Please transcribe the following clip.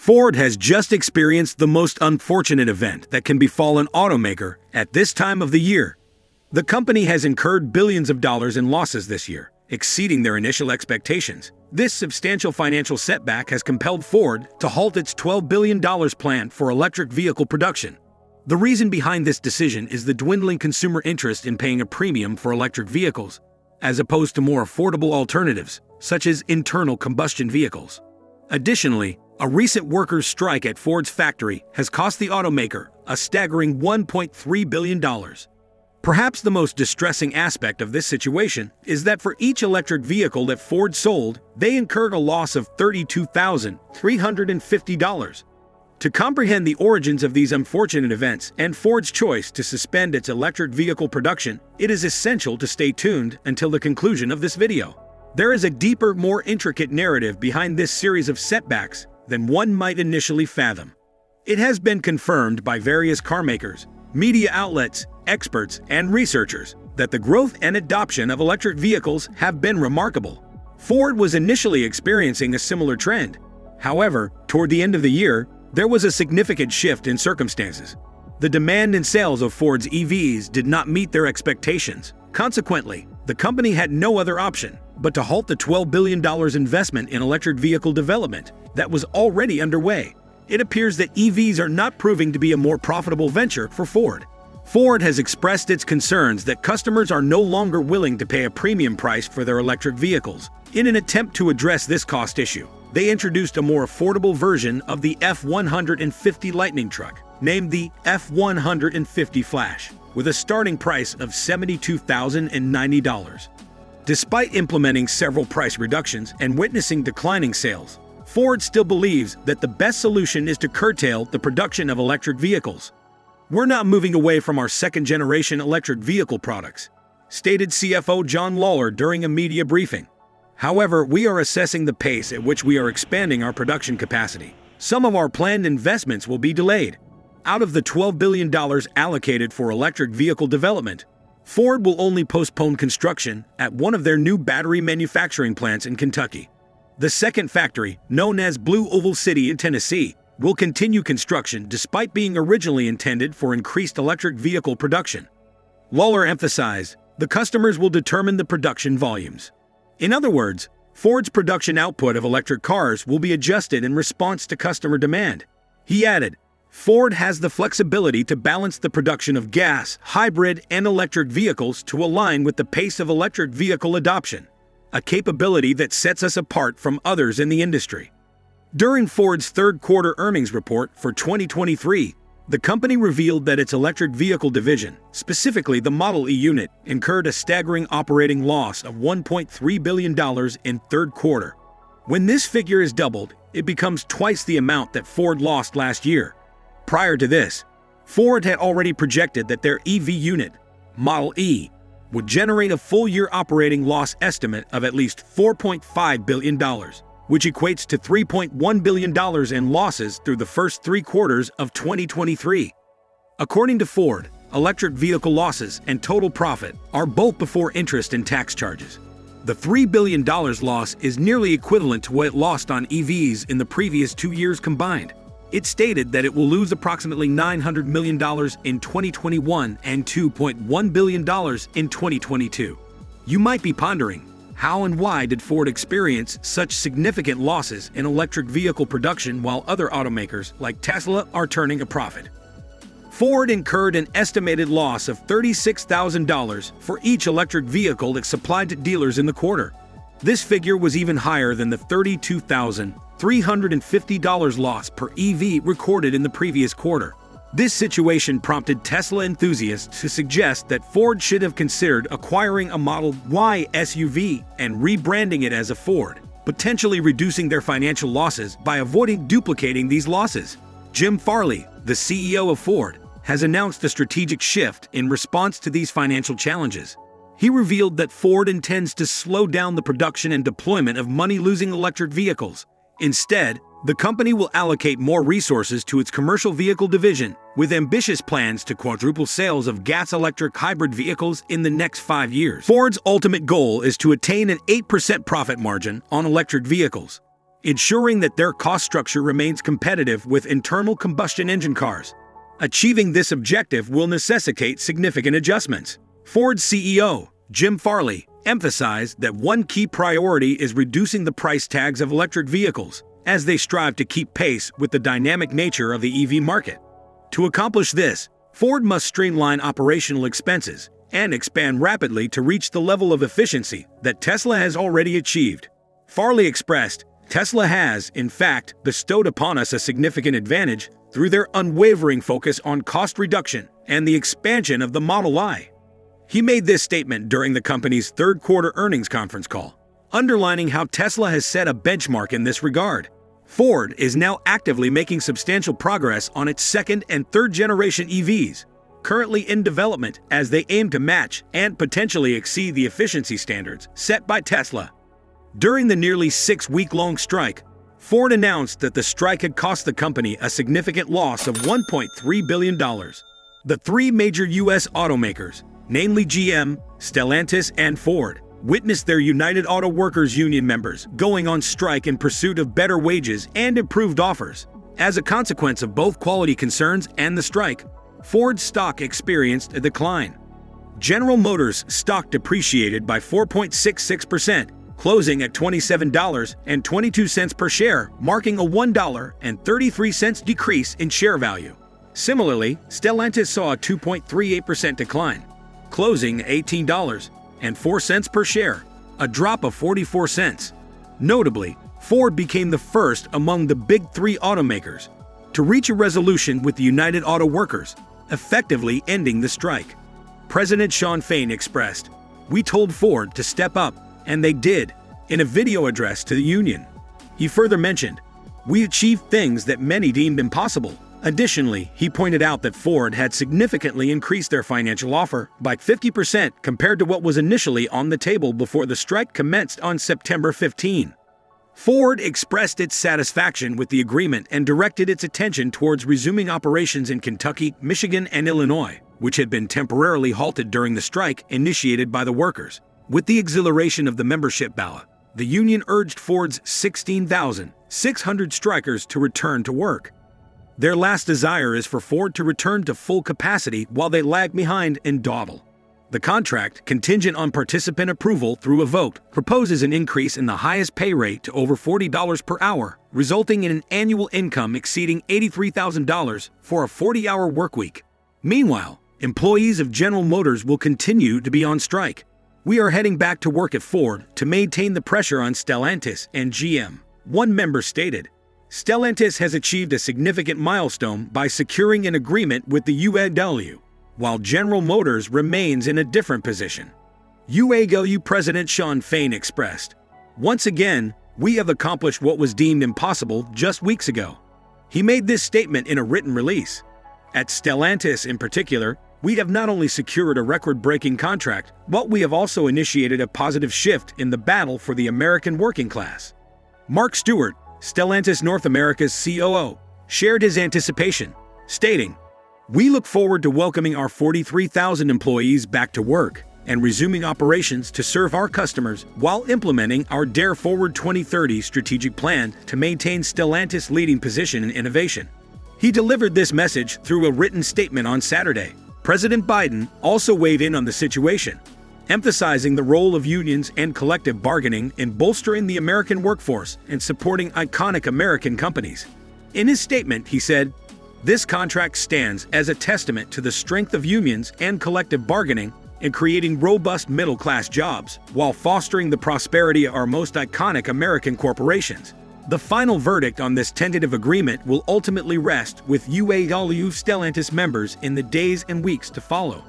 Ford has just experienced the most unfortunate event that can befall an automaker at this time of the year. The company has incurred billions of dollars in losses this year, exceeding their initial expectations. This substantial financial setback has compelled Ford to halt its $12 billion plan for electric vehicle production. The reason behind this decision is the dwindling consumer interest in paying a premium for electric vehicles, as opposed to more affordable alternatives, such as internal combustion vehicles. Additionally, a recent workers' strike at Ford's factory has cost the automaker a staggering $1.3 billion. Perhaps the most distressing aspect of this situation is that for each electric vehicle that Ford sold, they incurred a loss of $32,350. To comprehend the origins of these unfortunate events and Ford's choice to suspend its electric vehicle production, it is essential to stay tuned until the conclusion of this video. There is a deeper, more intricate narrative behind this series of setbacks than one might initially fathom. It has been confirmed by various carmakers, media outlets, experts, and researchers that the growth and adoption of electric vehicles have been remarkable. Ford was initially experiencing a similar trend. However, toward the end of the year, there was a significant shift in circumstances. The demand and sales of Ford's EVs did not meet their expectations. Consequently, the company had no other option but to halt the $12 billion investment in electric vehicle development that was already underway. It appears that EVs are not proving to be a more profitable venture for Ford. Ford has expressed its concerns that customers are no longer willing to pay a premium price for their electric vehicles. In an attempt to address this cost issue, they introduced a more affordable version of the F-150 Lightning truck, named the F-150 Flash, with a starting price of $72,090. Despite implementing several price reductions and witnessing declining sales, Ford still believes that the best solution is to curtail the production of electric vehicles. "We're not moving away from our second-generation electric vehicle products," stated CFO John Lawler during a media briefing. "However, we are assessing the pace at which we are expanding our production capacity. Some of our planned investments will be delayed." Out of the $12 billion allocated for electric vehicle development, Ford will only postpone construction at one of their new battery manufacturing plants in Kentucky. The second factory, known as Blue Oval City in Tennessee, will continue construction despite being originally intended for increased electric vehicle production. Lawler emphasized, "The customers will determine the production volumes." In other words, Ford's production output of electric cars will be adjusted in response to customer demand. He added, "Ford has the flexibility to balance the production of gas, hybrid, and electric vehicles to align with the pace of electric vehicle adoption, a capability that sets us apart from others in the industry." During Ford's third-quarter earnings report for 2023, the company revealed that its electric vehicle division, specifically the Model E unit, incurred a staggering operating loss of $1.3 billion in third quarter. When this figure is doubled, it becomes twice the amount that Ford lost last year. Prior to this, Ford had already projected that their EV unit, Model E, would generate a full-year operating loss estimate of at least $4.5 billion, which equates to $3.1 billion in losses through the first 3 quarters of 2023. According to Ford, electric vehicle losses and total profit are both before interest and tax charges. The $3 billion loss is nearly equivalent to what it lost on EVs in the previous 2 years combined. It stated that it will lose approximately $900 million in 2021 and $2.1 billion in 2022. You might be pondering, how and why did Ford experience such significant losses in electric vehicle production while other automakers like Tesla are turning a profit? Ford incurred an estimated loss of $36,000 for each electric vehicle it supplied to dealers in the quarter. This figure was even higher than the $32,350 loss per EV recorded in the previous quarter. This situation prompted Tesla enthusiasts to suggest that Ford should have considered acquiring a Model Y SUV and rebranding it as a Ford, potentially reducing their financial losses by avoiding duplicating these losses. Jim Farley, the CEO of Ford, has announced a strategic shift in response to these financial challenges. He revealed that Ford intends to slow down the production and deployment of money-losing electric vehicles. Instead, the company will allocate more resources to its commercial vehicle division, with ambitious plans to quadruple sales of gas-electric hybrid vehicles in the next 5 years. Ford's ultimate goal is to attain an 8% profit margin on electric vehicles. ensuring that their cost structure remains competitive with internal combustion engine cars. Achieving this objective will necessitate significant adjustments. Ford's CEO, Jim Farley, emphasized that one key priority is reducing the price tags of electric vehicles as they strive to keep pace with the dynamic nature of the EV market. To accomplish this, Ford must streamline operational expenses and expand rapidly to reach the level of efficiency that Tesla has already achieved. Farley expressed, "Tesla has, in fact, bestowed upon us a significant advantage through their unwavering focus on cost reduction and the expansion of the Model Y." He made this statement during the company's third-quarter earnings conference call, underlining how Tesla has set a benchmark in this regard. Ford is now actively making substantial progress on its second- and third-generation EVs, currently in development as they aim to match and potentially exceed the efficiency standards set by Tesla. During the nearly 6-week-long strike, Ford announced that the strike had cost the company a significant loss of $1.3 billion. The three major U.S. automakers, namely GM, Stellantis, and Ford, witnessed their United Auto Workers Union members going on strike in pursuit of better wages and improved offers. As a consequence of both quality concerns and the strike, Ford's stock experienced a decline. General Motors' stock depreciated by 4.66%, closing at $27.22 per share, marking a $1.33 decrease in share value. Similarly, Stellantis saw a 2.38% decline, closing at $18.04 per share, a drop of 44 cents. Notably, Ford became the first among the big three automakers to reach a resolution with the United Auto Workers, effectively ending the strike. President Shawn Fain expressed, "We told Ford to step up, and they did," in a video address to the union. He further mentioned, "We achieved things that many deemed impossible." Additionally, he pointed out that Ford had significantly increased their financial offer by 50% compared to what was initially on the table before the strike commenced on September 15. Ford expressed its satisfaction with the agreement and directed its attention towards resuming operations in Kentucky, Michigan, and Illinois, which had been temporarily halted during the strike initiated by the workers. With the exhilaration of the membership ballot, the union urged Ford's 16,600 strikers to return to work. Their last desire is for Ford to return to full capacity while they lag behind and dawdle. The contract, contingent on participant approval through a vote, proposes an increase in the highest pay rate to over $40 per hour, resulting in an annual income exceeding $83,000 for a 40-hour workweek. Meanwhile, employees of General Motors will continue to be on strike. "We are heading back to work at Ford to maintain the pressure on Stellantis and GM," one member stated. Stellantis has achieved a significant milestone by securing an agreement with the UAW, while General Motors remains in a different position. UAW President Shawn Fain expressed, "Once again, we have accomplished what was deemed impossible just weeks ago." He made this statement in a written release. At Stellantis in particular, we have not only secured a record-breaking contract, but we have also initiated a positive shift in the battle for the American working class. Mark Stewart, Stellantis North America's COO, shared his anticipation, stating, "We look forward to welcoming our 43,000 employees back to work and resuming operations to serve our customers while implementing our Dare Forward 2030 strategic plan to maintain Stellantis' leading position in innovation." He delivered this message through a written statement on Saturday. President Biden also weighed in on the situation, emphasizing the role of unions and collective bargaining in bolstering the American workforce and supporting iconic American companies. In his statement, he said, "This contract stands as a testament to the strength of unions and collective bargaining in creating robust middle-class jobs while fostering the prosperity of our most iconic American corporations." The final verdict on this tentative agreement will ultimately rest with UAW Stellantis members in the days and weeks to follow.